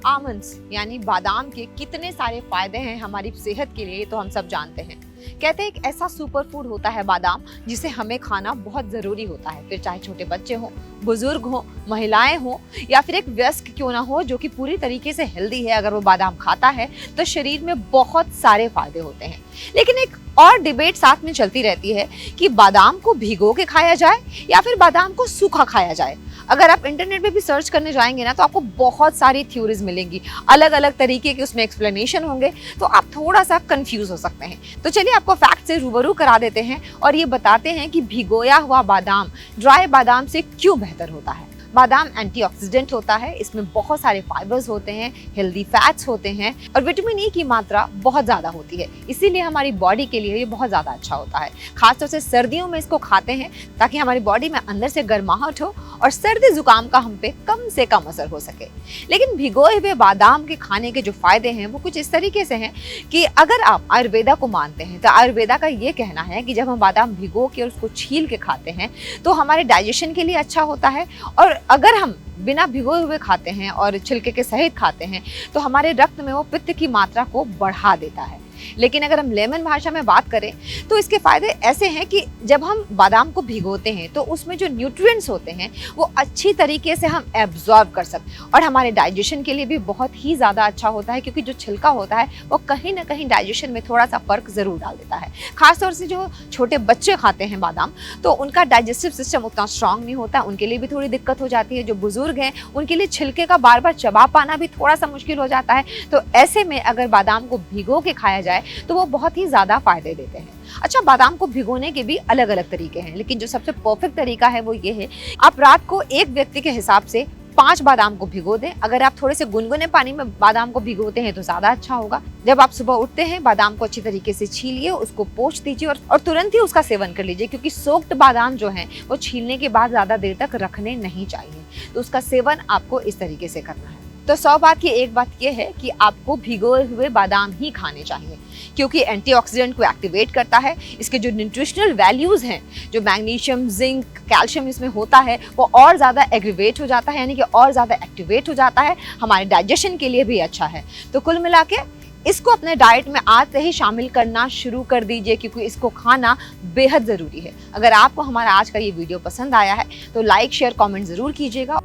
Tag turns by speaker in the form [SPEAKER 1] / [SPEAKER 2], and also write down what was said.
[SPEAKER 1] Almonds यानी बादाम के कितने सारे फायदे हैं हमारी सेहत के लिए, ये तो हम सब जानते हैं। कहते हैं एक ऐसा सुपर फूड होता है बादाम जिसे हमें खाना बहुत जरूरी होता है, फिर चाहे छोटे बच्चे हों, बुजुर्ग हों, महिलाएं हों या फिर एक वयस्क क्यों ना हो जो कि पूरी तरीके से हेल्दी है, अगर वो बादाम खाता है तो शरीर में बहुत सारे फायदे होते हैं। लेकिन एक और डिबेट साथ में चलती रहती है कि बादाम को भिगो के खाया जाए या फिर बादाम को सूखा खाया जाए। अगर आप इंटरनेट पे भी सर्च करने जाएंगे ना तो आपको बहुत सारी थ्योरीज मिलेंगी, अलग अलग तरीके के उसमें एक्सप्लेनेशन होंगे, तो आप थोड़ा सा कंफ्यूज हो सकते हैं। तो चलिए आपको फैक्ट से रूबरू करा देते हैं और ये बताते हैं कि भिगोया हुआ बादाम ड्राई बादाम से क्यों बेहतर होता है। बादाम एंटीऑक्सीडेंट होता है, इसमें बहुत सारे फाइबर्स होते हैं, हेल्दी फैट्स होते हैं और विटामिन ई की मात्रा बहुत ज़्यादा होती है, इसीलिए हमारी बॉडी के लिए ये बहुत ज़्यादा अच्छा होता है। खासतौर से सर्दियों में इसको खाते हैं ताकि हमारी बॉडी में अंदर से गर्माहट हो और सर्दी जुकाम का हम पे कम से कम असर हो सके। लेकिन भिगोए हुए बादाम के खाने के जो फायदे हैं वो कुछ इस तरीके से हैं कि अगर आप आयुर्वेदा को मानते हैं तो आयुर्वेदा का ये कहना है कि जब हम बादाम भिगो के और उसको छील के खाते हैं तो हमारे डाइजेशन के लिए अच्छा होता है, और अगर हम बिना भिगोए हुए खाते हैं और छिलके के सहित खाते हैं तो हमारे रक्त में वो पित्त की मात्रा को बढ़ा देता है। लेकिन अगर हम लेमन भाषा में बात करें तो इसके फायदे ऐसे हैं कि जब हम बादाम को भिगोते हैं तो उसमें जो न्यूट्रिएंट्स होते हैं वो अच्छी तरीके से हम एब्जॉर्ब कर सकते हैं और हमारे डाइजेशन के लिए भी बहुत ही ज़्यादा अच्छा होता है, क्योंकि जो छिलका होता है वो कहीं ना कहीं डाइजेशन में थोड़ा सा फर्क ज़रूर डाल देता है। खासतौर से जो छोटे बच्चे खाते हैं बादाम तो उनका डाइजेस्टिव सिस्टम उतना स्ट्रांग नहीं होता, उनके लिए भी थोड़ी दिक्कत हो जाती है। जो बुजुर्ग हैं उनके लिए छिलके का बार बार चबा पाना भी थोड़ा सा मुश्किल हो जाता है। तो ऐसे में अगर बादाम को भिगो के खाया जाए तो वो बहुत ही ज्यादा फायदे देते हैं। अच्छा, बादाम को भिगोने के भी अलग अलग तरीके हैं, लेकिन जो सबसे परफेक्ट तरीका है वो ये है, आप रात को एक व्यक्ति के हिसाब से 5 बादाम को भिगो दें। अगर आप थोड़े से गुनगुने पानी में बादाम को भिगोते हैं तो ज्यादा अच्छा होगा। जब आप सुबह उठते हैं बादाम को अच्छी तरीके से छीलिए, उसको पोंछ दीजिए और तुरंत ही उसका सेवन कर लीजिए, क्योंकि सोक्ड बादाम जो हैं वो छीलने के बाद ज्यादा देर तक रखने नहीं चाहिए। तो उसका सेवन आपको इस तरीके से करना है। तो 100 बात की एक बात यह है कि आपको भिगोए हुए बादाम ही खाने चाहिए, क्योंकि एंटीऑक्सीडेंट को एक्टिवेट करता है। इसके जो न्यूट्रिशनल वैल्यूज हैं, जो मैग्नीशियम, जिंक, कैल्शियम इसमें होता है वो और ज़्यादा एग्रीवेट हो जाता है, यानी कि और ज़्यादा एक्टिवेट हो जाता है। हमारे डाइजेशन के लिए भी अच्छा है। तो कुल मिला के इसको अपने डाइट में आज से ही शामिल करना शुरू कर दीजिए, क्योंकि इसको खाना बेहद ज़रूरी है। अगर आपको हमारा आज का ये वीडियो पसंद आया है तो लाइक, शेयर, कमेंट ज़रूर कीजिएगा।